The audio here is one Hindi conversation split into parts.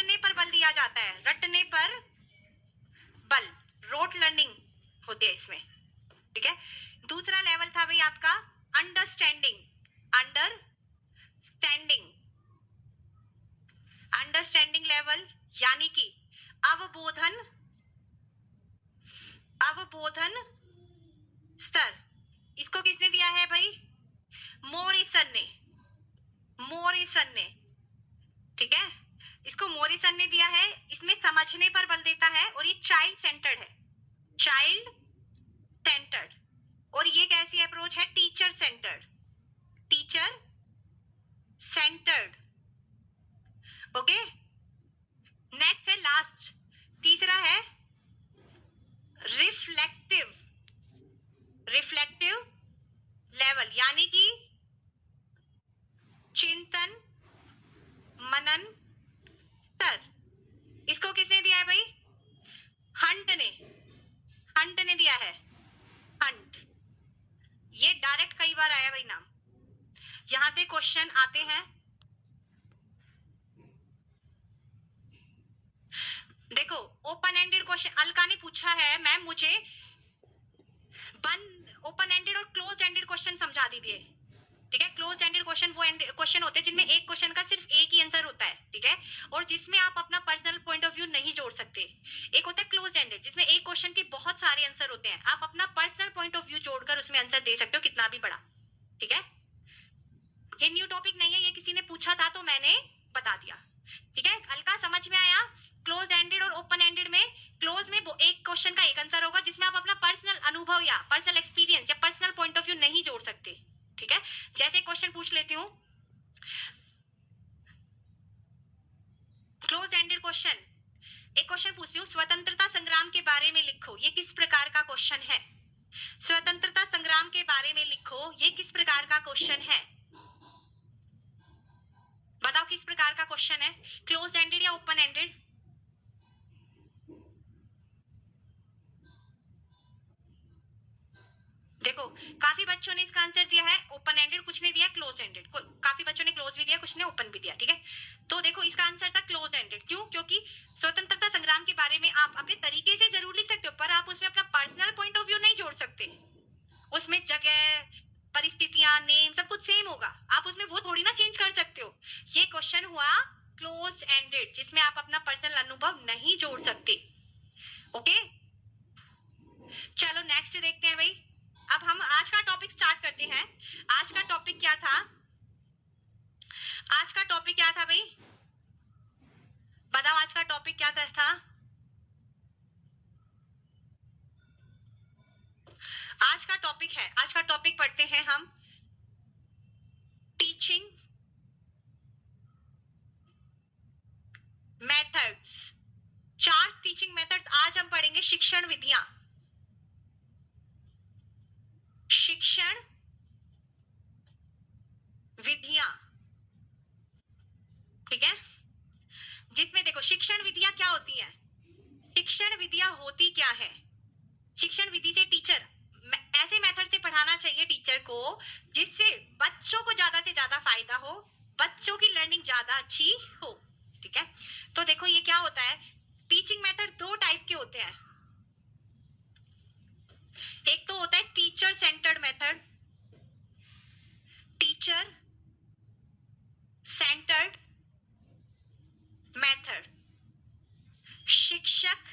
रटने पर बल दिया जाता है, रटने पर बल, रोट लर्निंग होती है इसमें, ठीक है। दूसरा लेवल था भाई आपका अंडरस्टैंडिंग, अंडरस्टैंडिंग, अंडरस्टैंडिंग लेवल यानी कि अवबोधन, अवबोधन स्तर। इसको किसने दिया है भाई? मोरिसन ने, मोरिसन ने, ठीक है। इसको मोरिसन ने दिया है। इसमें समझने पर बल देता है और ये चाइल्ड सेंटर्ड है, चाइल्ड सेंटर्ड। और ये कैसी अप्रोच है? Teacher centred, teacher centred, okay. Next है लास्ट, तीसरा है रिफ्लेक्टिव, रिफ्लेक्टिव लेवल यानी कि चिंतन मनन स्तर। इसको किसने दिया है भाई? हंट ने, हंट ने दिया है, हंट। ये डायरेक्ट कई बार आया भाई नाम, यहां से क्वेश्चन आते हैं। देखो ओपन एंडेड क्वेश्चन अलका ने पूछा है, मैम मुझे ओपन एंडेड और क्लोज एंडेड क्वेश्चन समझा दीजिए, ठीक है। क्लोज एंडेड क्वेश्चन वो क्वेश्चन होते हैं जिनमें एक क्वेश्चन का सिर्फ एक ही आंसर होता है, ठीक है, और जिसमें आप अपना पर्सनल पॉइंट ऑफ व्यू नहीं जोड़ सकते। एक होता है क्लोज एंडेड जिसमें एक क्वेश्चन के बहुत सारे आंसर होते हैं, आप अपना पर्सनल पॉइंट ऑफ व्यू जोड़कर उसमें आंसर दे सकते हो कितना भी बड़ा, ठीक है। ये न्यू टॉपिक नहीं है, ये किसी ने पूछा था तो मैंने बता दिया, ठीक है। अलका समझ में आया? क्लोज एंडेड और ओपन एंडेड में, क्लोज में वो एक क्वेश्चन का एक आंसर होगा जिसमें आप अपना पर्सनल अनुभव या पर्सनल एक्सपीरियंस या पर्सनल पॉइंट ऑफ व्यू नहीं जोड़ सकते, ठीक है। जैसे क्वेश्चन पूछ लेती हूँ, क्लोज एंडेड क्वेश्चन, एक क्वेश्चन पूछती हूँ, स्वतंत्रता संग्राम के बारे में लिखो, ये किस प्रकार का क्वेश्चन है? स्वतंत्रता संग्राम के बारे में लिखो, ये किस प्रकार का क्वेश्चन है? बताओ किस प्रकार का क्वेश्चन है, क्लोज एंडेड या ओपन एंडेड? देखो काफी बच्चों ने इसका आंसर दिया है ओपन एंडेड, कुछ ने दिया क्लोज एंडेड, काफी बच्चों ने क्लोज भी दिया, कुछ ने ओपन भी दिया, ठीक है। तो देखो इसका आंसर था क्लोज एंडेड, क्यों? क्योंकि स्वतंत्रता संग्राम के बारे में आप अपने तरीके से जरूर लिख सकते हो, पर आप उसमें अपना पर्सनल पॉइंट ऑफ व्यू नहीं जोड़ सकते। उसमें जगह, परिस्थितियां, नेम सब कुछ सेम होगा, आप उसमें वो थोड़ी ना चेंज कर सकते हो। ये क्वेश्चन हुआ क्लोज एंडेड जिसमें आप अपना पर्सनल अनुभव नहीं जोड़ सकते, ओके। चलो नेक्स्ट देखते हैं भाई। अब हम आज का टॉपिक स्टार्ट करते हैं। आज का टॉपिक क्या था? आज का टॉपिक क्या था भाई? बताओ आज का टॉपिक क्या था? आज का टॉपिक है, आज का टॉपिक पढ़ते हैं हम टीचिंग मेथड्स। 4 टीचिंग मेथड्स आज हम पढ़ेंगे, शिक्षण विधियां, शिक्षण विधियां, ठीक है। जिसमें देखो शिक्षण विधियां क्या होती हैं, शिक्षण विधियां होती क्या है? शिक्षण विधि से टीचर ऐसे मेथड से पढ़ाना चाहिए टीचर को जिससे बच्चों को ज्यादा से ज्यादा फायदा हो, बच्चों की लर्निंग ज्यादा अच्छी हो, ठीक है। तो देखो ये क्या होता है, टीचिंग मेथड 2 टाइप के होते हैं। एक तो होता है teacher centred method, teacher centred method, शिक्षक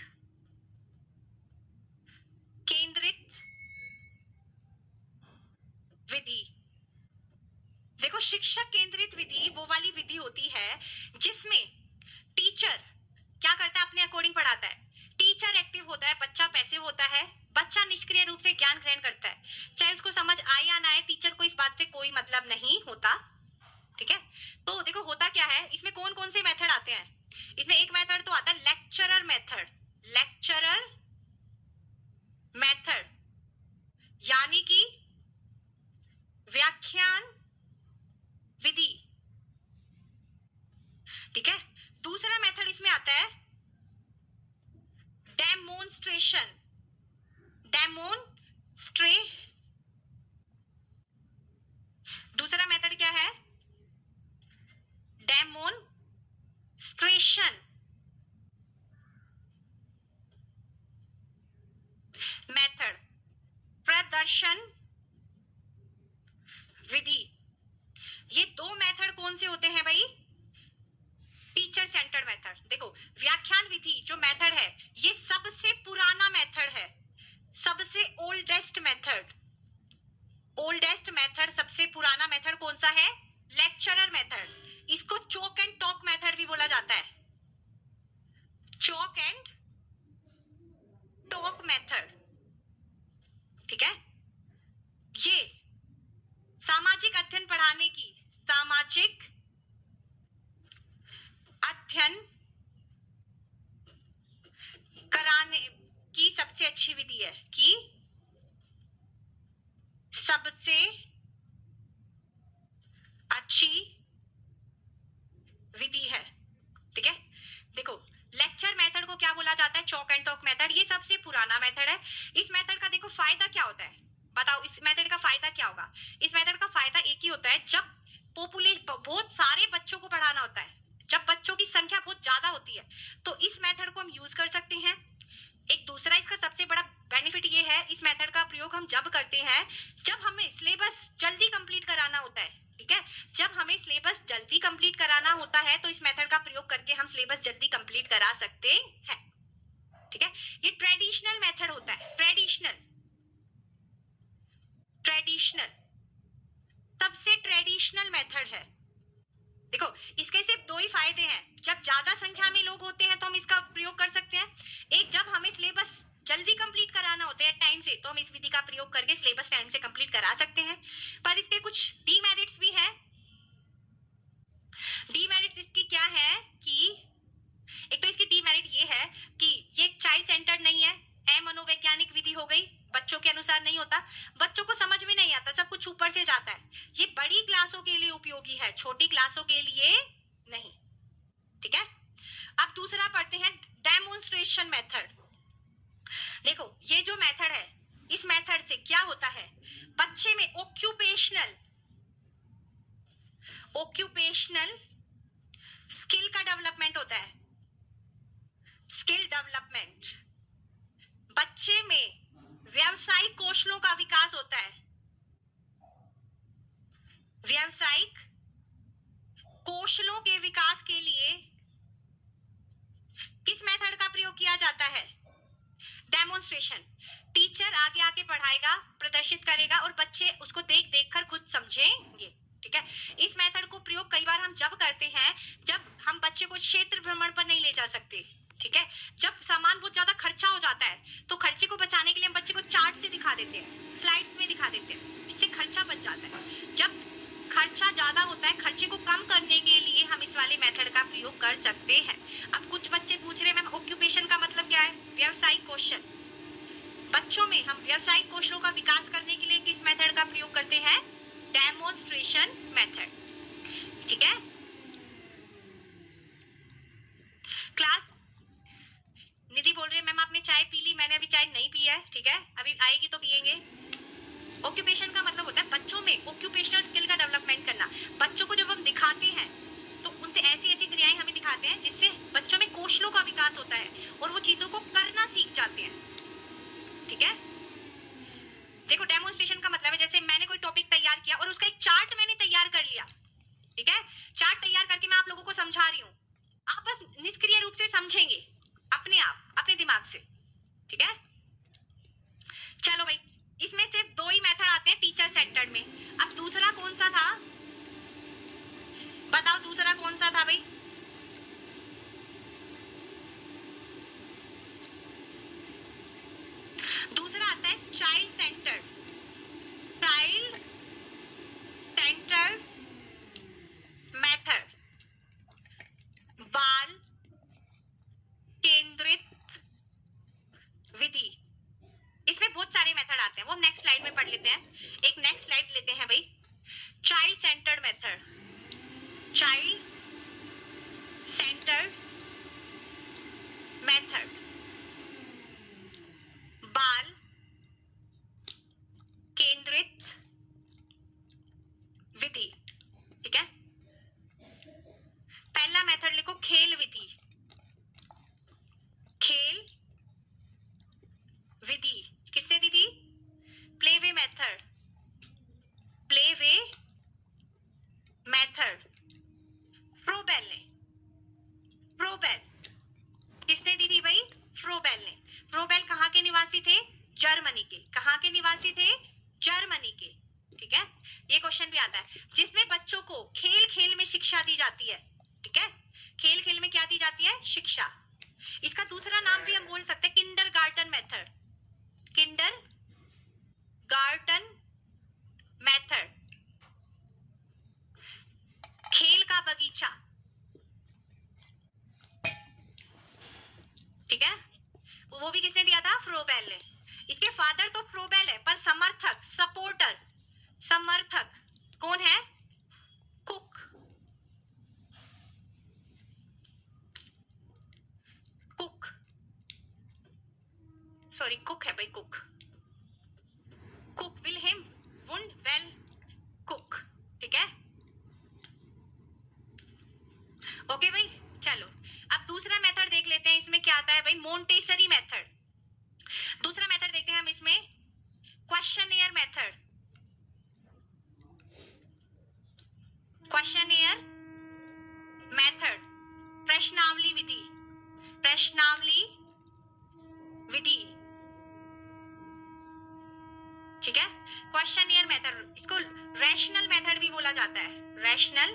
केंद्रित विधि। देखो शिक्षक केंद्रित विधि वो वाली विधि होती है जिसमें टीचर क्या करता है, अपने अकॉर्डिंग पढ़ाता है, टीचर एक्टिव होता है, बच्चा पैसिव होता है, बच्चा निष्क्रिय रूप से ज्ञान ग्रहण करता है, चाहे उसको समझ आए या ना आए, टीचर को इस बात से कोई मतलब नहीं होता, ठीक है। तो देखो होता क्या है, इसमें कौन कौन से मेथड आते हैं? इसमें एक मेथड तो आता है लेक्चरर मेथड, लेक्चरर मेथड यानी कि व्याख्यान विधि, ठीक है। दूसरा मेथड इसमें आता है डेमोन्स्ट्रेशन, डेमोन्स्ट्रे दूसरा मेथड क्या है? डेमोन्स्ट्रेशन, प्रदर्शन विधि। ये दो मेथड कौन से होते हैं भाई? Teacher centred method. देखो व्याख्यान विधि जो मेथड है ये सबसे पुराना मेथड है, सबसे ओल्डेस्ट मेथड। ओल्डेस्ट मेथड, सबसे पुराना मेथड कौन सा है? Lecturer method. इसको चॉक एंड टॉक मेथड भी बोला जाता है, चॉक एंड टॉक मेथड। ठीक है, ये सामाजिक अध्ययन पढ़ाने की, सामाजिक अध्ययन कराने की सबसे अच्छी विधि है, कि सबसे अच्छी विधि है। ठीक है, देखो लेक्चर मेथड को क्या बोला जाता है? Chalk and talk method. ये सबसे पुराना मेथड है। इस मेथड का देखो फायदा क्या होता है, बताओ इस मेथड का फायदा क्या होगा? इस मेथड का फायदा एक ही होता है, जब बहुत सारे बच्चों को पढ़ाना होता है, जब बच्चों की संख्या बहुत ज्यादा होती है, तो इस मेथड को हम यूज कर सकते हैं। एक दूसरा इसका सबसे बड़ा बेनिफिट ये है, इस मेथड का प्रयोग हम जब करते हैं जब हमें सिलेबस जल्दी कंप्लीट कराना होता है। ठीक है, जब हमें सिलेबस जल्दी कंप्लीट कराना होता है तो इस मेथड का प्रयोग करके हम सिलेबस जल्दी कंप्लीट करा सकते हैं। ठीक है, ये ट्रेडिशनल मेथड होता है, ट्रेडिशनल सबसे ट्रेडिशनल मेथड है। देखो इसके सिर्फ दो ही फायदे हैं, जब ज्यादा संख्या में लोग होते हैं तो हम इसका प्रयोग कर सकते हैं, एक जब हमें सिलेबस जल्दी कंप्लीट कराना होता है टाइम से, तो हम इस विधि का प्रयोग करके सिलेबस टाइम से कंप्लीट करा सकते हैं। पर इसके कुछ डीमेरिट्स भी हैं। डीमेरिट्स इसकी क्या है कि एक तो इसकी डीमेरिट ये है कि ये चाइल्ड सेंटर्ड नहीं है, अमनोवैज्ञानिक विधि हो गई, बच्चों के अनुसार नहीं होता, बच्चों को समझ में नहीं आता, सब कुछ ऊपर से जाता है। ये बड़ी क्लासों के लिए उपयोगी है, छोटी क्लासों के लिए नहीं। ठीक है, अब दूसरा पढ़ते हैं डेमोन्स्ट्रेशन मेथड। देखो ये जो मेथड है, इस मेथड से क्या होता है, बच्चे में ओक्यूपेशनल स्किल का डेवलपमेंट होता है, स्किल डेवलपमेंट। बच्चे में व्यावसायिक कौशलों का विकास होता है, व्यावसायिक कौशलों के विकास के लिए किस मेथड का प्रयोग किया जाता है? डेमोन्स्ट्रेशन। टीचर आगे आके पढ़ाएगा, प्रदर्शित करेगा और बच्चे उसको देख देख कर खुद समझेंगे। ठीक है, इस मेथड को प्रयोग कई बार हम जब करते हैं जब हम बच्चे को क्षेत्र भ्रमण पर नहीं ले जा सकते। ठीक है, जब सामान बहुत ज्यादा खर्चा हो जाता है तो खर्चे को बचाने के लिए हम बच्चे को चार्ट से दिखा देते हैं, स्लाइड्स में दिखा देते हैं, इससे खर्चा बच जाता है। जब खर्चा ज्यादा होता है, खर्चे को कम करने के लिए हम इस वाले मेथड का प्रयोग कर सकते हैं। अब कुछ बच्चे पूछ रहे हैं मैम ऑक्यूपेशन का मतलब क्या है? व्यावसायिक कौशल। बच्चों में हम व्यावसायिक कौशलों का विकास करने के लिए किस मेथड का प्रयोग करते हैं? Demonstration method. ठीक है, क्लास निधि बोल रही है मैम आपने चाय पी ली, मैंने अभी चाय नहीं पी है। ठीक है, अभी आएगी तो पियेंगे। ऑक्यूपेशन का मतलब होता है बच्चों में ऑक्यूपेशनल स्किल का डेवलपमेंट करना। बच्चों को जब हम दिखाते हैं तो उनसे ऐसी ऐसी क्रियाएं हमें दिखाते हैं जिससे बच्चों में कौशलों का विकास होता है और वो चीजों को करना सीख जाते हैं। ठीक है, देखो डेमोन्स्ट्रेशन का मतलब है जैसे मैंने कोई टॉपिक तैयार किया और उसका एक चार्ट मैंने तैयार कर लिया। ठीक है, चार्ट तैयार करके मैं आप लोगों को समझा रही हूँ, आप बस निष्क्रिय रूप से समझेंगे अपने आप, अपने दिमाग से। ठीक है, चलो भाई इसमें सिर्फ दो ही मेथड आते हैं टीचर सेंटर्ड में। अब दूसरा कौन सा था, बताओ दूसरा कौन सा था भाई? दूसरा आता है child centred, child centred method, बाल केंद्रित विधि। इसमें बहुत सारे मेथड आते हैं, वो नेक्स्ट स्लाइड में पढ़ लेते हैं। एक नेक्स्ट स्लाइड लेते हैं भाई, child centred method, child centred method, बाल केंद्रित विधि। ठीक है, पहला मेथड लिखो खेल विधि, खेल विधि किससे दी थी? Playway method. निवासी थे? जर्मनी के। कहाँ के निवासी थे? जर्मनी के। ठीक है, ये क्वेश्चन भी आता है। जिसमें बच्चों को खेल खेल में शिक्षा दी जाती है। ठीक है, खेल खेल में क्या दी जाती है? शिक्षा। इसका दूसरा नाम भी हम बोल सकते हैं किंडरगार्टन मेथड। किंडरगार्टन मेथड, खेल का बगीचा। ठीक है, वो भी किसने दिया था? फ्रोबेल ने। इसके फादर तो फ्रोबेल है, पर समर्थक, सपोर्टर, समर्थक कौन है? कुक। कुक, सॉरी, कुक है भाई, कुक। कुक, विलहेम वुंडवेल कुक। ठीक है, ओके भाई। चलो अब दूसरा मेथड देख लेते हैं। इसमें क्या आता है भाई? Montessori method. दूसरा मेथड देखते हैं हम इसमें, क्वेश्चनियर मेथड। क्वेश्चनियर मेथड, प्रश्नावली विधि। प्रश्नावली विधि। ठीक है, क्वेश्चनियर मेथड, इसको रैशनल मेथड भी बोला जाता है। Rational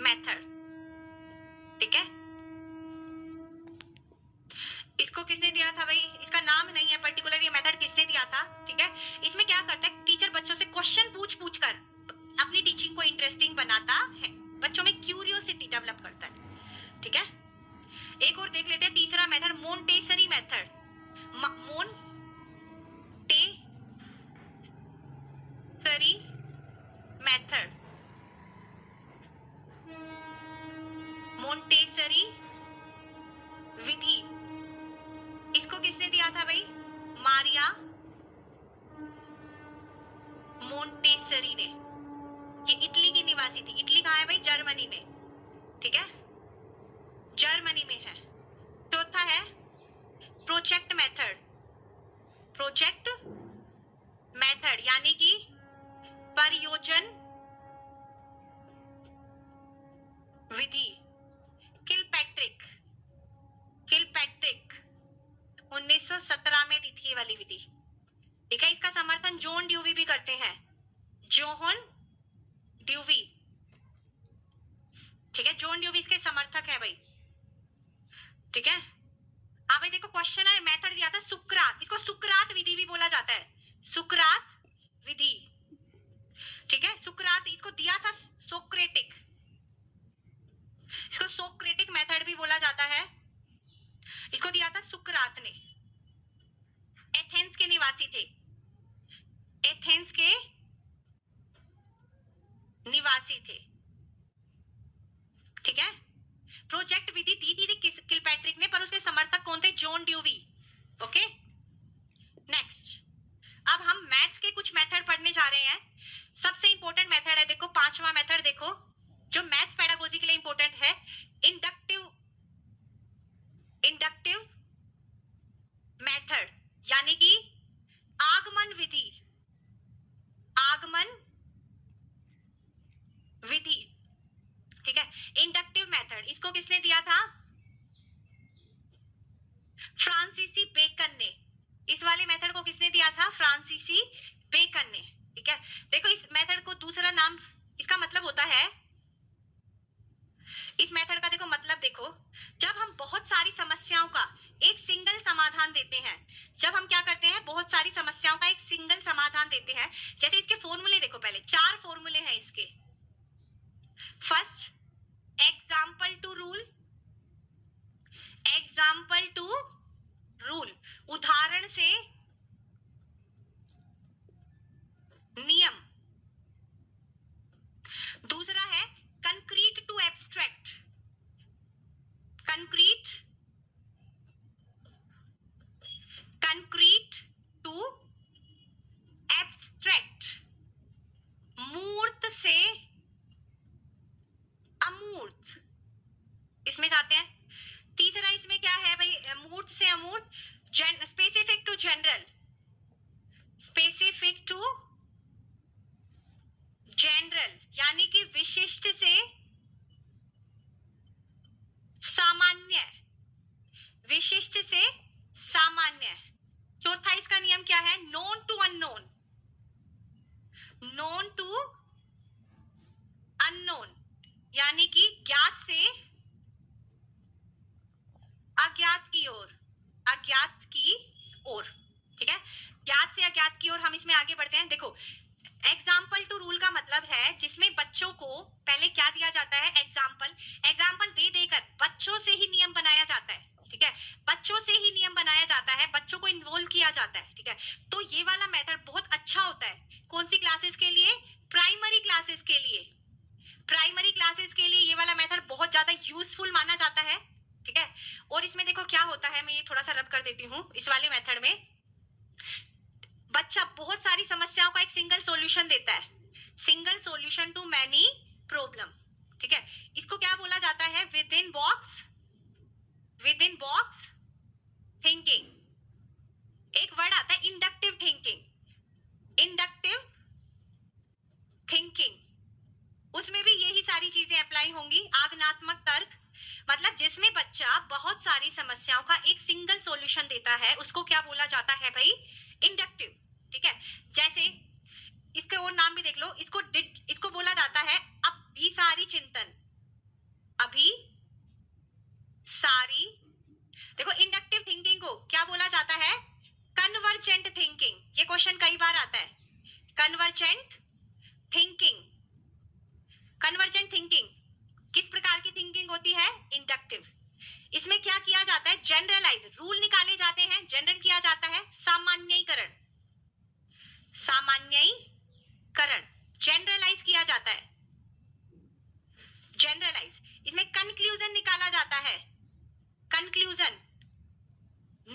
method. ठीक है, इसको किसने दिया था भाई? इसका नाम नहीं है पर्टिकुलर, ये मेथड किसने दिया था? ठीक है, इसमें क्या करता है? टीचर बच्चों से क्वेश्चन पूछ कर अपनी टीचिंग को इंटरेस्टिंग बनाता है, बच्चों में क्यूरियोसिटी डेवलप करता है। ठीक है, एक और देख लेते हैं तीसरा method, Montessori method. Montessori method. Montessori विधि, इसको किसने दिया था भाई? मारिया मोंटेसरी ने। ये इटली की निवासी थी। इटली कहाँ है भाई? जर्मनी में। ठीक है, जर्मनी में है। चौथा है प्रोजेक्ट मेथड। प्रोजेक्ट मेथड यानी कि परियोजन विधि। किलपैट्रिक 1917 में दी थी ये वाली विधि। ठीक है, इसका समर्थन जॉन ड्यूवी भी करते हैं। John dewy. ठीक है, जॉन ड्यूवी इसके समर्थक है भाई। ठीक है, हाँ भाई देखो, क्वेश्चन है, मेथड दिया था सुकरात। इसको सुकरात विधि भी बोला जाता है। सुकरात विधि। ठीक है, सुकरात, इसको दिया था सोक्रेटिक। इसको सोक्रेटिक मेथड भी बोला जाता है। इसको दिया था सुकरात ने। एथेंस के निवासी थे। एथेंस के निवासी थे। ठीक है, प्रोजेक्ट विधि दी थी किलपैट्रिक ने, पर उसके समर्थक कौन थे? John dewy. ओके, नेक्स्ट, अब हम मैथ्स के कुछ मेथड पढ़ने जा रहे हैं। सबसे इंपॉर्टेंट मेथड है, देखो पांचवा मेथड, देखो जो मैथ्स पेडागोजी के लिए इंपॉर्टेंट है, इंडक्टिव मेथड यानी कि आगमन विधि। आगमन विधि। ठीक है, इंडक्टिव मेथड, इसको किसने दिया था? फ्रांसीसी बेकन ने। इस वाले मेथड को किसने दिया था? फ्रांसीसी बेकन ने। ठीक है, देखो इस मेथड को दूसरा नाम, इसका मतलब होता है, इस मेथड का देखो मतलब देखो, जब हम बहुत सारी समस्याओं का एक सिंगल समाधान देते हैं, जब हम क्या करते हैं, बहुत सारी समस्याओं का एक सिंगल समाधान देते हैं। जैसे इसके फॉर्मूले देखो, पहले 4 फॉर्मूले हैं इसके। First, example to rule. Example to rule, उदाहरण से नियम। दूसरा है concrete to abstract. Concrete to abstract, मूर्त से अमूर्त, इसमें जाते हैं। तीसरा इसमें क्या है भाई? मूर्त से अमूर्त, specific to general. Specific to general यानी कि विशिष्ट से सामान्य। विशिष्ट से सामान्य। चौथा इसका नियम क्या है, known to unknown, known to unknown, यानी कि ज्ञात से अज्ञात की ओर, अज्ञात की ओर, ठीक है, ज्ञात से अज्ञात की ओर हम इसमें आगे बढ़ते हैं। देखो एग्जाम्पल टू रूल का मतलब है जिसमें बच्चों को पहले क्या दिया जाता है, एग्जाम्पल, एग्जाम्पल दे देकर बच्चों से ही नियम बनाया जाता है, ठीक है, बच्चों से ही नियम बनाया जाता है, बच्चों को इन्वॉल्व किया जाता है, ठीक है। तो ये वाला मेथड बहुत अच्छा होता है, कौन सी क्लासेस के लिए, प्राइमरी क्लासेस के लिए, प्राइमरी क्लासेस के लिए ये वाला मेथड बहुत ज्यादा यूजफुल माना जाता है, ठीक है। और इसमें देखो क्या होता है, मैं ये थोड़ा सा रब कर देती हूँ, इस वाले मेथड में बच्चा बहुत सारी समस्याओं का एक सिंगल सॉल्यूशन देता है, single solution to many problem, ठीक है। इसको क्या बोला जाता है, within box, within box thinking. एक वर्ड आता है इंडक्टिव थिंकिंग, इंडक्टिव थिंकिंग, उसमें भी यही सारी चीजें अप्लाई होंगी। आगनात्मक तर्क मतलब जिसमें बच्चा बहुत सारी समस्याओं का एक सिंगल सॉल्यूशन देता है, उसको क्या बोला जाता है भाई, इंडक्टिव, ठीक है। जैसे इसके और नाम भी देख लो, इसको बोला जाता है अभिसारी चिंतन, अभी सारी, देखो इंडक्टिव थिंकिंग को क्या बोला जाता है, कन्वर्जेंट थिंकिंग, ये क्वेश्चन कई बार आता है, कन्वर्जेंट थिंकिंग, कन्वर्जेंट थिंकिंग किस प्रकार की थिंकिंग होती है, इंडक्टिव। इसमें क्या किया जाता है, जनरलाइज, रूल निकाले जाते हैं, जनरल किया जाता है, सामान्यीकरण, सामान्यीकरण, जनरलाइज किया जाता है, जनरलाइज। इसमें कंक्लूजन निकाला जाता है, कंक्लूजन,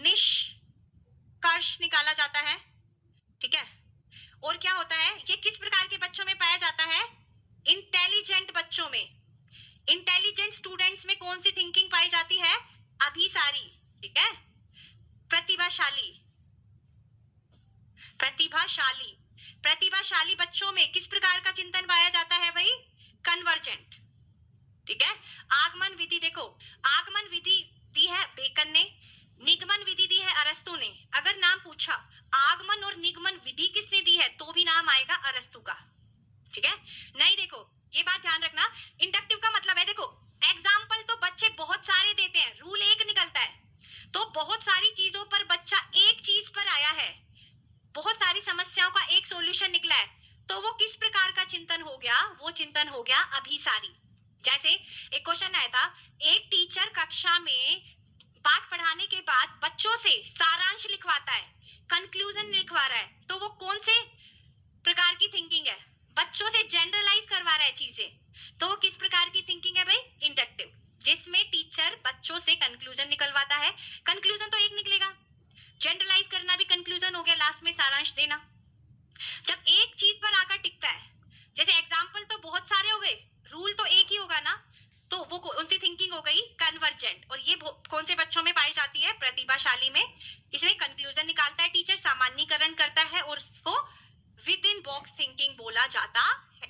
निष्कर्ष निकाला जाता है, ठीक है। और क्या होता है, ये किस प्रकार के बच्चों में पाया जाता है, इंटेलिजेंट बच्चों में, इंटेलिजेंट स्टूडेंट्स में कौन सी थिंकिंग पाई जाती है, अभिसारी, ठीक है, प्रतिभाशाली, प्रतिभाशाली, प्रतिभाशाली बच्चों में किस प्रकार का चिंतन पाया जाता है भाई, कन्वर्जेंट, ठीक है। आगमन विधि, देखो आगमन विधि दी है बेकन ने, निगमन विधि दी है अरस्तु ने। अगर नाम पूछा आगमन और निगमन विधि किसने दी है, तो भी नाम आएगा अरस्तु का, ठीक है। नहीं, देखो ये बात ध्यान रखना, इंडक्टिव का मतलब है, देखो एग्जाम्पल तो बच्चे बहुत सारे देते हैं, रूल एक निकलता है, तो बहुत सारी चीजों पर बच्चा एक चीज पर आया है, बहुत सारी समस्याओं का एक सॉल्यूशन निकला है, तो वो किस प्रकार का चिंतन हो गया, वो चिंतन हो गया अभिसारी। जैसे एक क्वेश्चन आया था, एक टीचर कक्षा में पाठ पढ़ाने के बाद बच्चों से सारांश लिखवाता है, कंक्लूजन लिखवा रहा है, तो वो कौन से प्रकार की थिंकिंग है, बच्चों से जनरलाइज करवा रहा है चीजें, तो वो किस प्रकार की थिंकिंग है भाई, इंडक्टिव, जिसमें टीचर बच्चों से कंक्लूजन निकलवाता है, कंक्लूजन तो एक निकलेगा, जनरलाइज करना भी कंक्लूजन हो गया, लास्ट में सारांश देना। जब एक चीज पर आकर टिकता है, जैसे एग्जाम्पल तो बहुत सारे हो गए, रूल तो एक ही होगा ना, तो वो उनकी थिंकिंग हो गई कन्वर्जेंट, और ये कौन से बच्चों में पाई जाती है, प्रतिभाशाली में। इसमें कंक्लूजन निकालता है टीचर, सामान्यीकरण करता है, और इसको विद इन बॉक्स थिंकिंग बोला जाता है।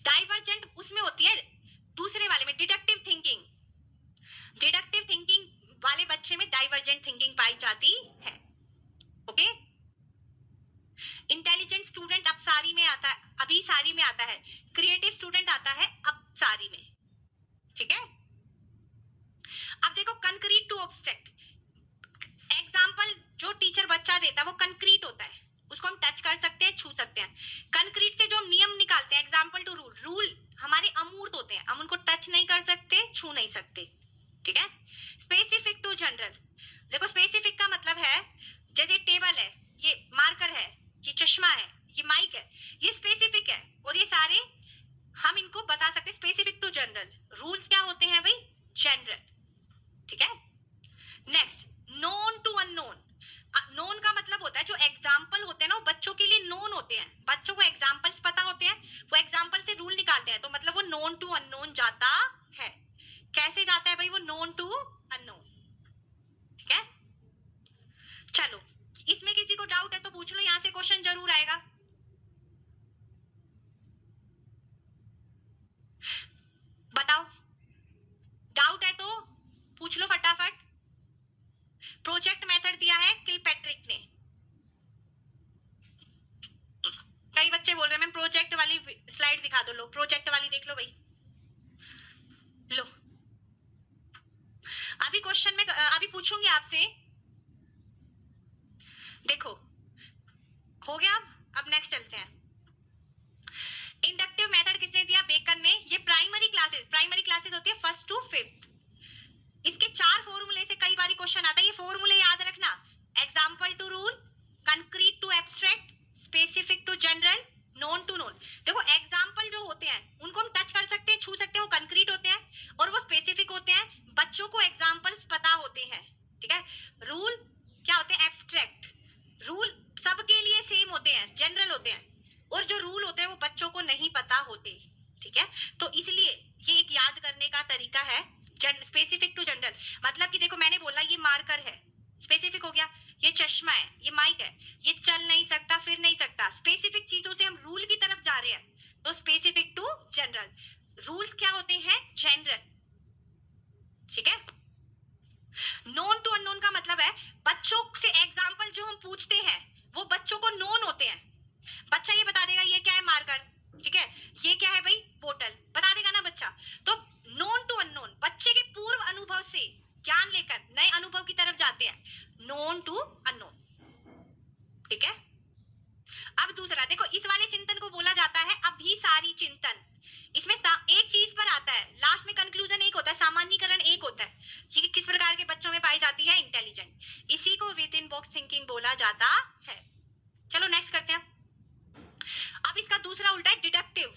डाइवर्जेंट उसमें होती है दूसरे वाले में, डिडक्टिव थिंकिंग, डिडक्टिव थिंकिंग वाले बच्चे में डाइवर्जेंट थिंकिंग पाई जाती है, ओके। इंटेलिजेंट स्टूडेंट अपसारी में आता है, अभिसारी में आता है, क्रिएटिव स्टूडेंट आता है अपसारी में, ठीक है। अब देखो कंक्रीट टू ऑब्स्ट्रैक्ट, एग्जाम्पल जो टीचर बच्चा देता है वो कंक्रीट होता है, उसको हम टच कर सकते हैं, छू सकते हैं। कंक्रीट से जो हम नियम निकालते हैं, एग्जाम्पल टू रूल, रूल हमारे अमूर्त होते हैं, हम उनको टच नहीं कर सकते, छू नहीं सकते, ठीक है। स्पेसिफिक टू जनरल, देखो स्पेसिफिक का मतलब है, जैसे टेबल है, ये मार्कर है, ये चश्मा है, ये माइक है, ये स्पेसिफिक है, और ये सारे हम इनको बता सकते हैं स्पेसिफिक टू जनरल। रूल्स क्या होते हैं भाई, जनरल, ठीक है। Next, known to unknown, known का मतलब होता है जो एग्जाम्पल होते हैं ना, वो बच्चों के लिए नोन होते हैं, बच्चों को एग्जाम्पल्स पता होते हैं, वो एग्जाम्पल से रूल निकालते हैं, तो मतलब वो नोन टू अननोन जाता है। कैसे जाता है भाई वो नोन टू अननोन, ठीक है। चलो इसमें किसी को डाउट है तो पूछ लो, यहां से क्वेश्चन जरूर आएगा। बताओ, डाउट है तो पूछ लो फटाफट। प्रोजेक्ट मेथड दिया है किलपेट दिखा दो, लो प्रोजेक्ट वाली देख लो भाई, लो। अभी क्वेश्चन में अभी पूछूंगी आपसे, देखो हो गया। अब नेक्स्ट चलते हैं। इंडक्टिव मेथड किसने दिया? बेकन ने। ये प्राइमरी क्लासेस होती है फर्स्ट टू फिफ्थ। इसके 4 फॉर्मूले से कई बार क्वेश्चन आता है, ये फॉर्मूले याद रखना। Example to rule, concrete to abstract, specific to general, known to known. देखो एग्जाम्पल जो होते हैं उनको हम टच कर सकते हैं, छू सकते हैं, वो कंक्रीट होते हैं और वो स्पेसिफिक होते हैं। बच्चों को एग्जाम्पल्स पता होते हैं, ठीक है। रूल क्या होते हैं? एब्स्ट्रैक्ट। रूल सबके लिए सेम होते हैं, जनरल होते हैं, और जो रूल होते हैं वो बच्चों को नहीं पता होते, ठीक है। तो इसलिए ये एक याद करने का तरीका है। स्पेसिफिक टू जनरल मतलब कि देखो मैंने बोला ये मार्कर है, स्पेसिफिक हो गया। ये चश्मा है, ये माइक है, ये चल नहीं सकता, फिर नहीं सकता। स्पेसिफिक चीजों से हम रूल की तरफ जा रहे हैं, तो स्पेसिफिक टू जनरल। रूल्स क्या होते हैं? जनरल, ठीक है। नोन टू अननोन का मतलब है बच्चों से एग्जाम्पल जो हम पूछते हैं वो बच्चों को नोन होते हैं। बच्चा ये बता देगा ये क्या है? मार्कर, ठीक है। ये क्या है भाई? बोतल, बता देगा ना बच्चा। तो नोन टू अननोन, बच्चे के पूर्व अनुभव से ज्ञान लेकर नए अनुभव की तरफ जाते हैं, नोन टू अननोन, ठीक है। अब दूसरा देखो, इस वाले चिंतन को बोला जाता है अभिसारी चिंतन। इसमें एक चीज पर आता है, लास्ट में कंक्लूजन एक होता है, सामान्यीकरण एक होता है कि किस प्रकार के बच्चों में पाई जाती है? इंटेलिजेंट। इसी को विद इन बॉक्स थिंकिंग बोला जाता है। चलो नेक्स्ट करते हैं। अब इसका दूसरा उल्टा है डिडक्टिव।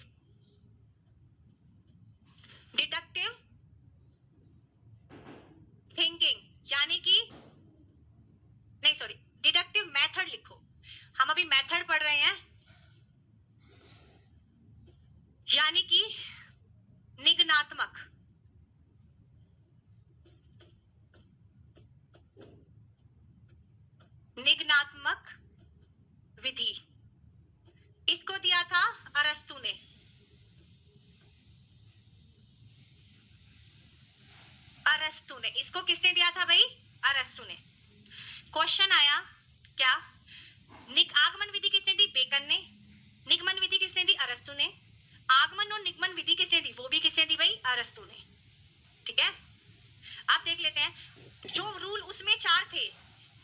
डिडक्टिव थिंकिंग यानी कि नहीं सॉरी, डिडक्टिव मेथड लिखो। हम अभी मेथड पढ़ रहे हैं, यानी कि निगनात्मक। निगनात्मक विधि, इसको दिया था अरस्तु ने। अरस्तु ने, इसको किसने दिया था भाई? अरस्तु ने। क्वेश्चन आया क्या? आगमन विधि किसने दी? बेकन ने। निगमन विधि किसने दी? अरस्तु ने। आगमन और निगमन विधि किसने दी? वो भी किसने दी भाई? अरस्तु ने, ठीक है। आप देख लेते हैं, जो रूल उसमें 4 थे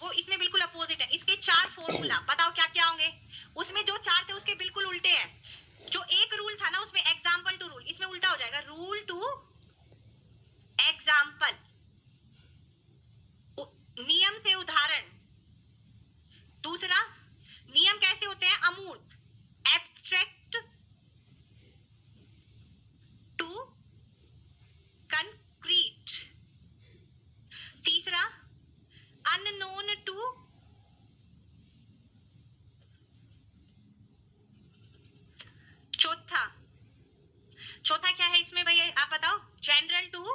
वो इसमें बिल्कुल अपोजिट है। इसके 4 फॉर्मूला बताओ क्या क्या होंगे? उसमें जो 4 थे उसके बिल्कुल उल्टे हैं। जो एक रूल था ना उसमें एग्जाम्पल टू रूल, इसमें उल्टा हो जाएगा, रूल टू एग्जाम्पल। नियम से उदाहरण। दूसरा, नियम कैसे होते हैं? अमूर्त, एब्स्ट्रैक्ट टू कंक्रीट। तीसरा, अननोन टू चौथा क्या है इसमें भैया आप बताओ? General to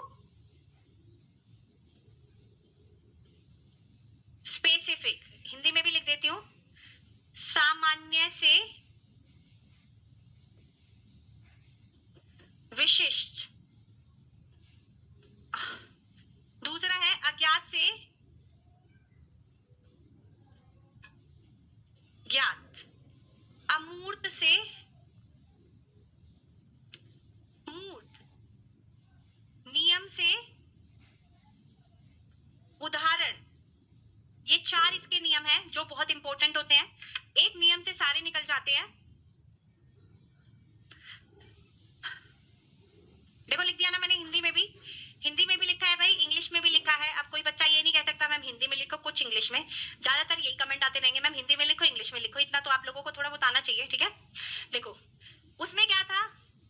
specific. हिंदी में भी लिख देती हूं, सामान्य से विशिष्ट। दूसरा है अज्ञात से ज्ञात, अमूर्त से मूर्त, नियम से उदाहरण। ये 4 इसके नियम हैं जो बहुत इंपॉर्टेंट होते हैं। एक नियम से सारे निकल जाते हैं। देखो लिख दिया ना मैंने, हिंदी में भी लिखा है भाई, इंग्लिश में भी लिखा है। अब कोई बच्चा ये नहीं कह सकता मैम हिंदी में लिखो, कुछ इंग्लिश में। ज्यादातर यही कमेंट आते रहेंगे मैम हिंदी में लिखो, इंग्लिश में लिखो। इतना तो आप लोगों को थोड़ा बहुत आना चाहिए, ठीक है। देखो उसमें क्या था,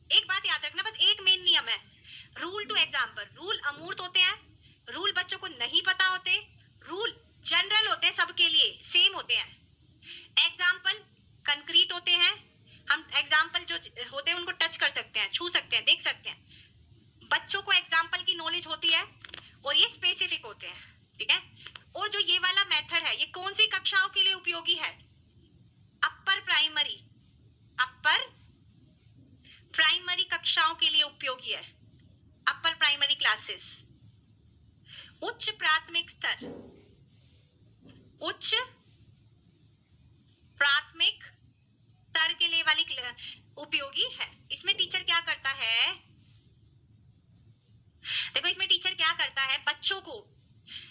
एक बात याद रखना, बस एक मेन नियम है, रूल टू एग्जाम्पल। रूल अमूर्त होते हैं, रूल बच्चों को नहीं पता होते, रूल जनरल होते हैं, सबके लिए सेम होते हैं। एग्जाम्पल कंक्रीट होते हैं, हम एग्जाम्पल जो होते हैं उनको टच कर सकते हैं, छू सकते हैं, देख सकते हैं। बच्चों को एग्जाम्पल की नॉलेज होती है और ये स्पेसिफिक होते हैं, ठीक है। और जो ये वाला मेथड है ये कौन सी कक्षाओं के लिए उपयोगी है? अपर प्राइमरी कक्षाओं के लिए उपयोगी है, अपर प्राइमरी क्लासेस। उच्च प्राथमिक स्तर, उच्च प्राथमिक स्तर के लिए वाली उपयोगी है। इसमें टीचर क्या करता है, देखो इसमें टीचर क्या करता है, बच्चों को,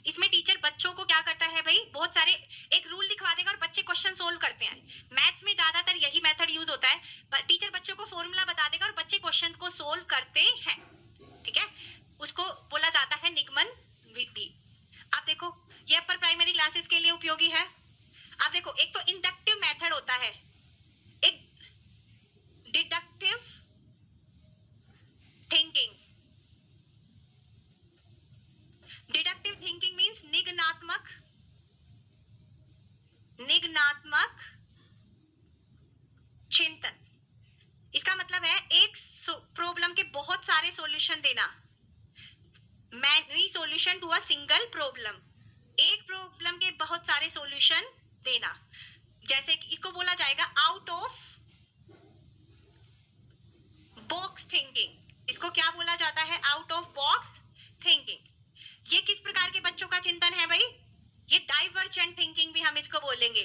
इसमें टीचर बच्चों को क्या करता है भाई, बहुत सारे एक रूल लिखवा देगा और बच्चे क्वेश्चन सोल्व करते हैं। मैथ्स में ज्यादातर यही मेथड यूज होता है, टीचर बच्चों को फॉर्मूला बता देगा और बच्चे क्वेश्चन को सोल्व करते हैं, ठीक है, उसको बोला जाता है निगमन विधि। आप देखो ये अपर प्राइमरी क्लासेस के लिए उपयोगी है। आप देखो एक तो इंडक्टिव मेथड होता है, एक deductive thinking. Deductive thinking means निगनात्मक चिंतन। इसका मतलब है एक प्रॉब्लम के बहुत सारे सॉल्यूशन देना, many solution to a single problem, एक प्रॉब्लम के बहुत सारे सॉल्यूशन देना। जैसे कि इसको बोला जाएगा आउट ऑफ बॉक्स थिंकिंग। इसको क्या बोला जाता है, आउट ऑफ बॉक्स थिंकिंग। ये किस प्रकार के बच्चों का चिंतन है भाई, ये डाइवर्जेंट थिंकिंग भी हम इसको बोलेंगे,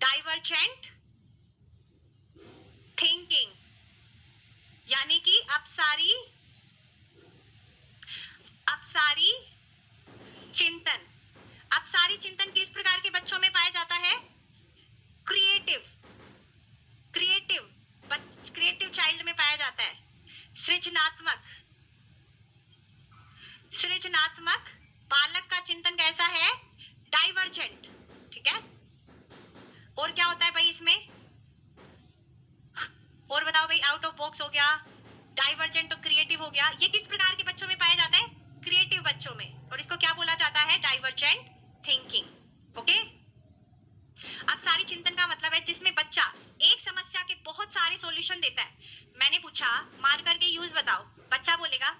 डाइवर्जेंट थिंकिंग, यानी कि अपसारी चिंतन। अपसारी चिंतन किस प्रकार के बच्चों में पाया जाता है, क्रिएटिव चाइल्ड में पाया जाता है। सृजनात्मक बालक का चिंतन कैसा है, डाइवर्जेंट, ठीक है। और क्या होता है भाई इसमें, और बताओ भाई, आउट ऑफ बॉक्स हो गया, डाइवर्जेंट और क्रिएटिव हो गया, ये किस प्रकार के बच्चों में पाया जाता है, क्रिएटिव बच्चों में, और इसको क्या बोला जाता है, डाइवर्जेंट थिंकिंग। ओके, अब सारी चिंतन का मतलब है जिसमें बच्चा एक समस्या के बहुत सारे सॉल्यूशन देता है। मैंने पूछा मार्कर के यूज बताओ, बच्चा बोलेगा,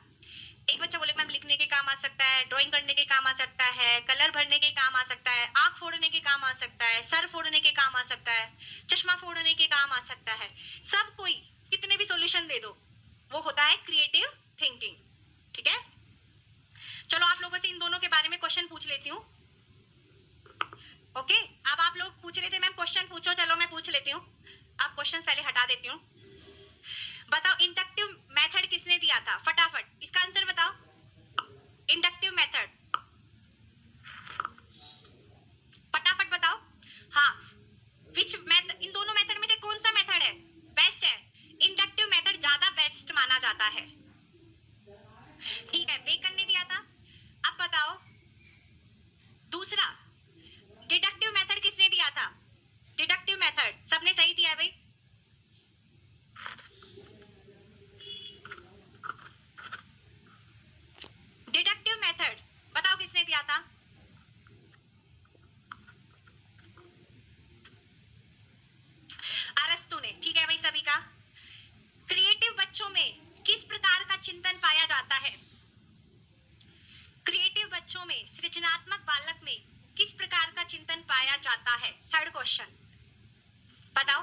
एक बच्चा बोलेगा मैम लिखने के काम आ सकता है, ड्राइंग करने के काम आ सकता है, कलर भरने के काम आ सकता है, आंख फोड़ने के काम आ सकता है, सर फोड़ने के काम आ सकता है, चश्मा फोड़ने के काम आ सकता है। सब कोई कितने भी सॉल्यूशन दे दो, वो होता है क्रिएटिव थिंकिंग, ठीक है। चलो आप लोगों से इन दोनों के बारे में क्वेश्चन पूछ लेती हूँ। ओके, अब आप लोग पूछ रहे थे मैम क्वेश्चन पूछो, चलो मैं पूछ लेती हूँ। अब क्वेश्चन पहले हटा देती हूँ। बताओ इंडक्टिव मेथड किसने दिया था, फटाफट इसका आंसर बताओ। इंडक्टिव मेथड, फटाफट बताओ। हाँ, विच मेथड, इन दोनों मेथड में से कौन सा मेथड है बेस्ट है, इंडक्टिव मेथड ज्यादा बेस्ट माना जाता है, ठीक है। बेकन ने दिया था। अब बताओ दूसरा डिडक्टिव मेथड किसने दिया था, डिडक्टिव मेथड सबने सही दिया है भाई। डिडक्टिव मेथड बताओ किसने दिया था, अरस्तु ने, ठीक है भाई सभी का। क्रिएटिव बच्चों में किस प्रकार का चिंतन पाया जाता है, क्रिएटिव बच्चों में, सृजनात्मक बालक में किस प्रकार का चिंतन पाया जाता है, थर्ड क्वेश्चन बताओ।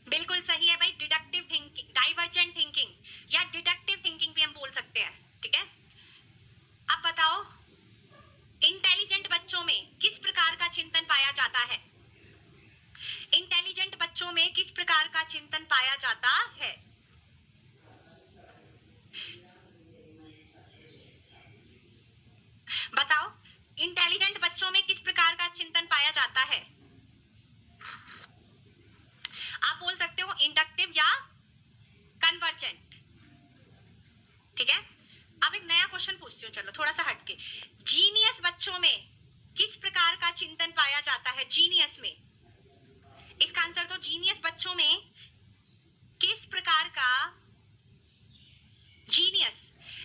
बिल्कुल सही है भाई, डिडक्टिव थिंकिंग, डाइवर्जेंट थिंकिंग या डिडक्टिव थिंकिंग भी हम बोल सकते हैं, ठीक है। अब बताओ इंटेलिजेंट बच्चों में किस प्रकार का चिंतन पाया जाता है, इंटेलिजेंट बच्चों में किस प्रकार का चिंतन पाया जाता है, बताओ इंटेलिजेंट बच्चों में किस प्रकार का चिंतन पाया जाता है। आप बोल सकते हो इंडक्टिव या कन्वर्जेंट, ठीक है। अब एक नया क्वेश्चन पूछती हूँ, चलो थोड़ा सा हटके। जीनियस बच्चों में किस प्रकार का चिंतन पाया जाता है, जीनियस में, इसका आंसर तो जीनियस बच्चों में किस प्रकार का, जीनियस,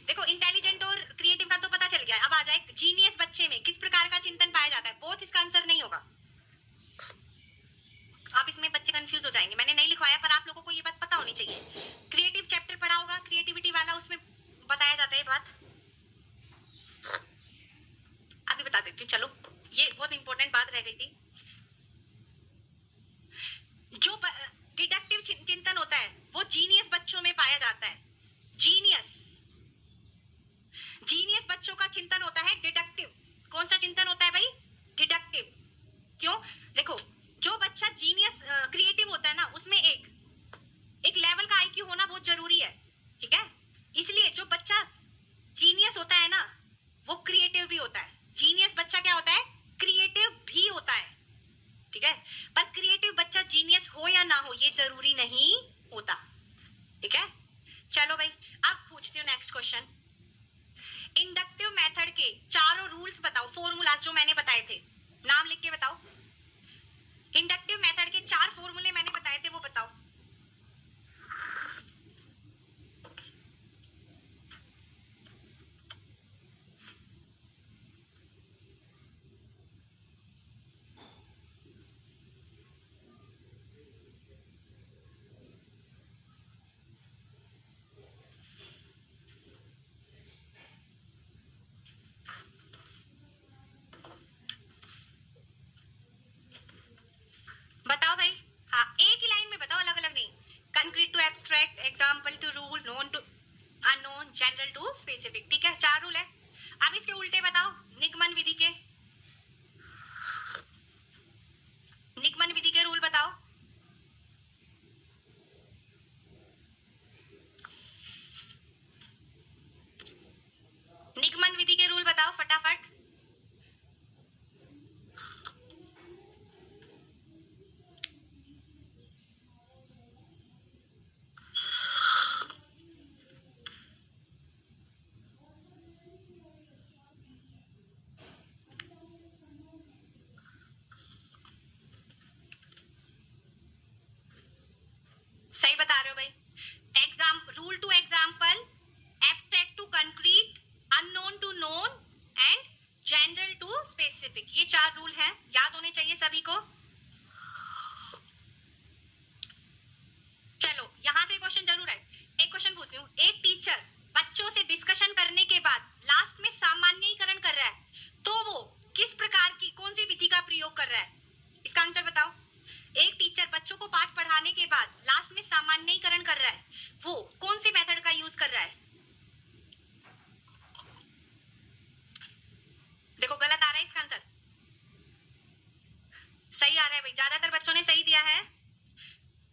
देखो इंटेलिजेंट और क्रिएटिव का तो पता चल गया, अब आ जाए जीनियस बच्चे में किस प्रकार का चिंतन पाया जाता है, बोथ इसका आंसर नहीं होगा। आप इसमें बच्चे कंफ्यूज हो जाएंगे, मैंने नहीं लिखवाया पर आप लोगों को ये बात पता होनी चाहिए। क्रिएटिव चैप्टर पढ़ा होगा, क्रिएटिविटी वाला, उसमें बताया जाता है बात, अभी बता देती हूँ। चलो ये बहुत इंपॉर्टेंट बात रह गई थी। जो deductive example to rule, known to unknown, general to specific. ठीक है, 4 रूल है। अब इसके उल्टे बताओ, निगमन विधि के, निगमन विधि के रूल बताओ। निगमन विधि के रूल बताओ फटाफट। सही बता रहे हो भाई। Rule to example, abstract to concrete, unknown to known and general to specific, ये 4 रूल हैं, याद होने चाहिए सभी को। चलो यहां से क्वेश्चन जरूर है। एक क्वेश्चन पूछती हूँ, एक टीचर बच्चों से डिस्कशन करने के बाद लास्ट में सामान्यीकरण कर रहा है, तो वो किस प्रकार की, कौन सी विधि का प्रयोग कर रहा है? इसका आंसर बताओ। एक टीचर बच्चों को पाठ पढ़ाने के बाद लास्ट में सामान्यीकरण कर रहा है, वो कौन सी मेथड का यूज कर रहा है? देखो गलत आ रहा है इसका आंसर, सही आ रहा है भाई, ज्यादातर बच्चों ने सही दिया है।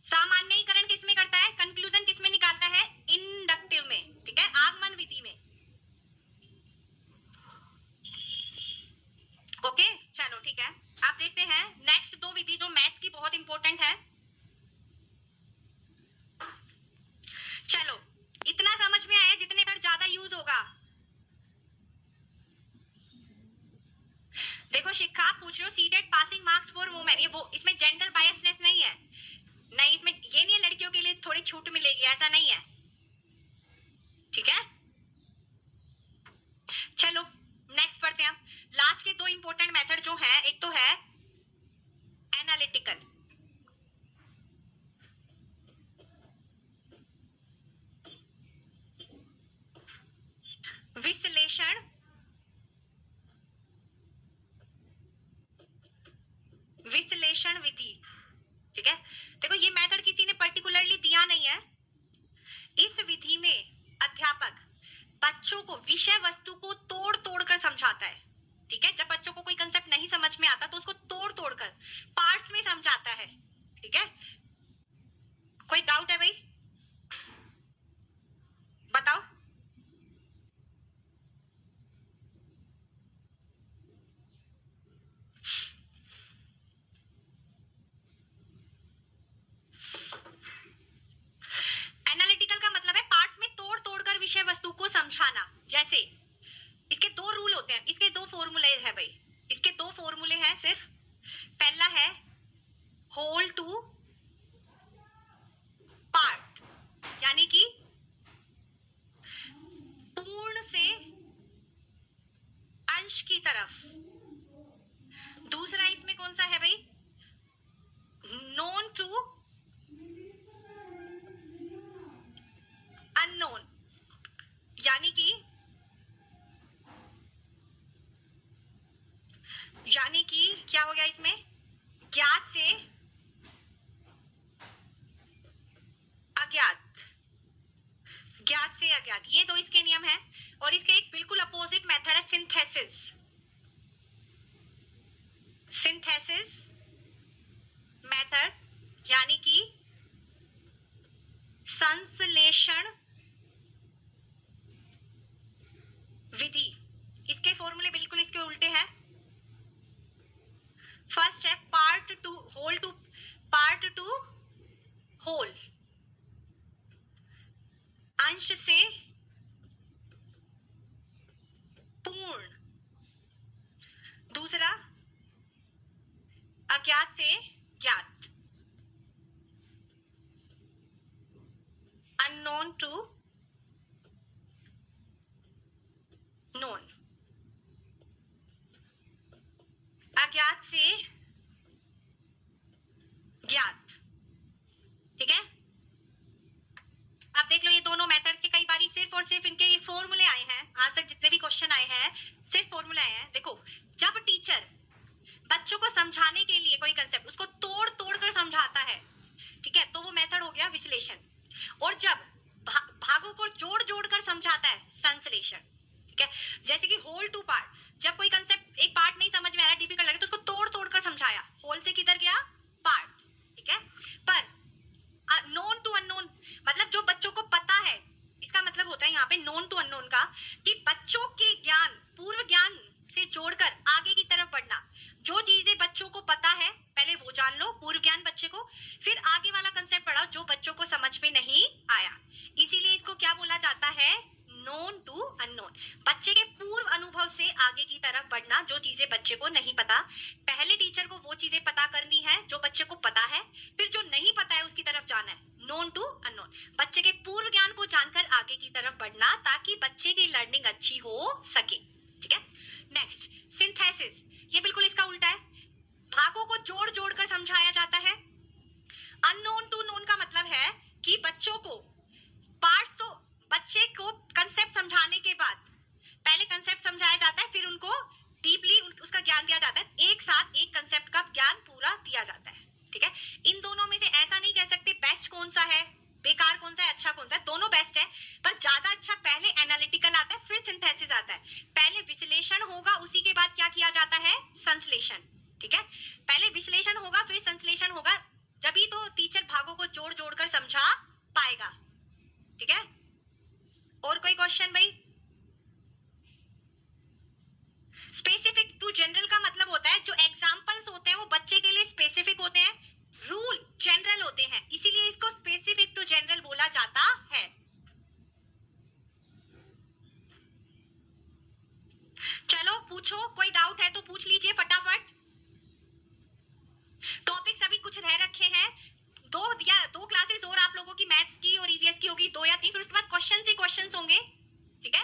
सामान्यीकरण किसमें करता है, कंक्लूजन किसमें निकालता है? इंडक्टिव में। ठीक है, आगमन विधि में। ओके चलो ठीक है, आप देखते हैं नेक्स्ट 2 विधि जो मैथ्स की बहुत इंपॉर्टेंट है। चलो इतना समझ में आया, जितने पर ज्यादा यूज होगा। देखो शिक्षा, आप पूछ रहे हो CTET passing marks for women, ये वो, इसमें जेंडर बायसनेस नहीं है, नहीं इसमें ये नहीं है लड़कियों के लिए थोड़ी छूट मिलेगी, ऐसा नहीं है। ठीक है, चलो नेक्स्ट पढ़ते हैं। लास्ट के 2 इंपॉर्टेंट मेथड जो है, एक तो है एनालिटिकल, विश्लेषण, विश्लेषण विधि। ठीक है, देखो ये मेथड किसी ने पर्टिकुलरली दिया नहीं है। इस विधि में अध्यापक बच्चों को विषय वस्तु को तोड़ तोड़ कर समझाता है। ठीक है, जब बच्चों को कोई कंसेप्ट नहीं समझ में आता तो उसको तोड़ तोड़ कर पार्ट्स में समझाता है। ठीक है, कोई डाउट है भाई? बताओ। एनालिटिकल का मतलब है पार्ट्स में तोड़ तोड़ कर विषय वस्तु को समझाना। जैसे इसके 2 रूल होते हैं, इसके 2 फॉर्मूले हैं भाई, इसके 2 फॉर्मूले हैं सिर्फ। पहला है होल टू पार्ट, यानी कि पूर्ण से अंश की तरफ। दूसरा इसमें कौन सा है भाई? नोन टू अननोन, यानी कि क्या हो गया इसमें? ज्ञात से अज्ञात, ज्ञात से अज्ञात, ये 2 इसके नियम हैं। और इसके एक बिल्कुल अपोजिट मेथड है सिंथेसिस। सिंथेसिस मेथड, यानी कि संश्लेषण विधि। इसके फॉर्मूले बिल्कुल इसके उल्टे हैं। फर्स्ट है part to whole to part to whole, अंश से पूर्ण। दूसरा अज्ञात से ज्ञात, अननोन टू नोन, अज्ञात से ज्ञात। ठीक है, अब देख लो ये दोनों मेथड्स के कई बारी सिर्फ और सिर्फ इनके ये फॉर्मूले आए हैं, आज तक जितने भी क्वेश्चन आए हैं सिर्फ फॉर्मूले आए हैं। देखो जब टीचर बच्चों को समझाने के लिए कोई कंसेप्ट उसको तोड़ तोड़ कर समझाता है, ठीक है, तो वो मेथड हो गया विश्लेषण। और जब भागों को जोड़ जोड़ कर समझाता है संश्लेषण, ठीक है। जैसे कि होल टू पार्ट, जब कोई कंसेप्ट एक पार्ट नहीं समझ में आ रहा, डिफिकल्ट लगे, तो उसको तोड़ तोड़ कर समझाया, होल से किधर गया, पार्ट, ठीक है। पर नोन टू अननोन, मतलब जो बच्चों को पता है, इसका मतलब होता है यहाँ पे नोन टू अननोन का कि बच्चों के ज्ञान, पूर्व ज्ञान से जोड़कर आगे की तरफ बढ़ना। जो चीजें बच्चों को पता है पहले वो जान लो, पूर्व ज्ञान बच्चे को, फिर आगे वाला कंसेप्ट पढ़ाओ जो बच्चों को समझ में नहीं आया। इसीलिए इसको क्या बोला जाता है, नोन टू अननोन। बच्चे के पूर्व अनुभव से आगे की तरफ बढ़ना, जो चीजें बच्चे को नहीं पता, पहले टीचर को वो चीजें पता करनी है जो बच्चे को पता है, फिर जो नहीं पता है उसकी तरफ जाना है, नोन टू अननोन। बच्चे के पूर्व ज्ञान को जानकर आगे की तरफ बढ़ना ताकि बच्चे की लर्निंग अच्छी हो सके, ठीक है। नेक्स्ट, सिंथेसिस, ये बिल्कुल इसका उल्टा है। भागों को जोड़ जोड़ कर समझाया जाता है। अननोन टू नोन का मतलब है कि बच्चों को पार्ट्स, तो बच्चे को कंसेप्ट समझाने के बाद पहले कंसेप्ट समझाया जाता है, फिर उनको डीपली उसका ज्ञान दिया जाता है, एक साथ एक कंसेप्ट का ज्ञान पूरा दिया जाता है, ठीक है। इन दोनों में से ऐसा नहीं कह सकते बेस्ट कौन सा है, बेकार कौन सा है, अच्छा कौन सा है, दोनों बेस्ट है, पर ज्यादा अच्छा पहले एनालिटिकल आता है, फिर सिंथेसिस आता है। पहले विश्लेषण होगा, उसी के बाद क्या किया जाता है, संश्लेषण, ठीक है। पहले विश्लेषण होगा, फिर संश्लेषण होगा, जब ही तो टीचर भागों को जोड़ जोड़ कर समझा पाएगा, ठीक है। और कोई क्वेश्चन भाई? स्पेसिफिक टू जनरल का मतलब होता है जो एग्जांपल्स होते हैं वो बच्चे के लिए स्पेसिफिक होते हैं, रूल जनरल होते हैं, इसीलिए इसको स्पेसिफिक टू जनरल बोला जाता है। चलो पूछो, कोई डाउट है तो पूछ लीजिए फटाफट। टॉपिक्स अभी कुछ रह रखे हैं, दो क्लासेस और आप लोगों की मैथ्स की और ईवीएस की होगी, 2 या 3, फिर उसके बाद क्वेश्चन ही क्वेश्चन होंगे, ठीक है।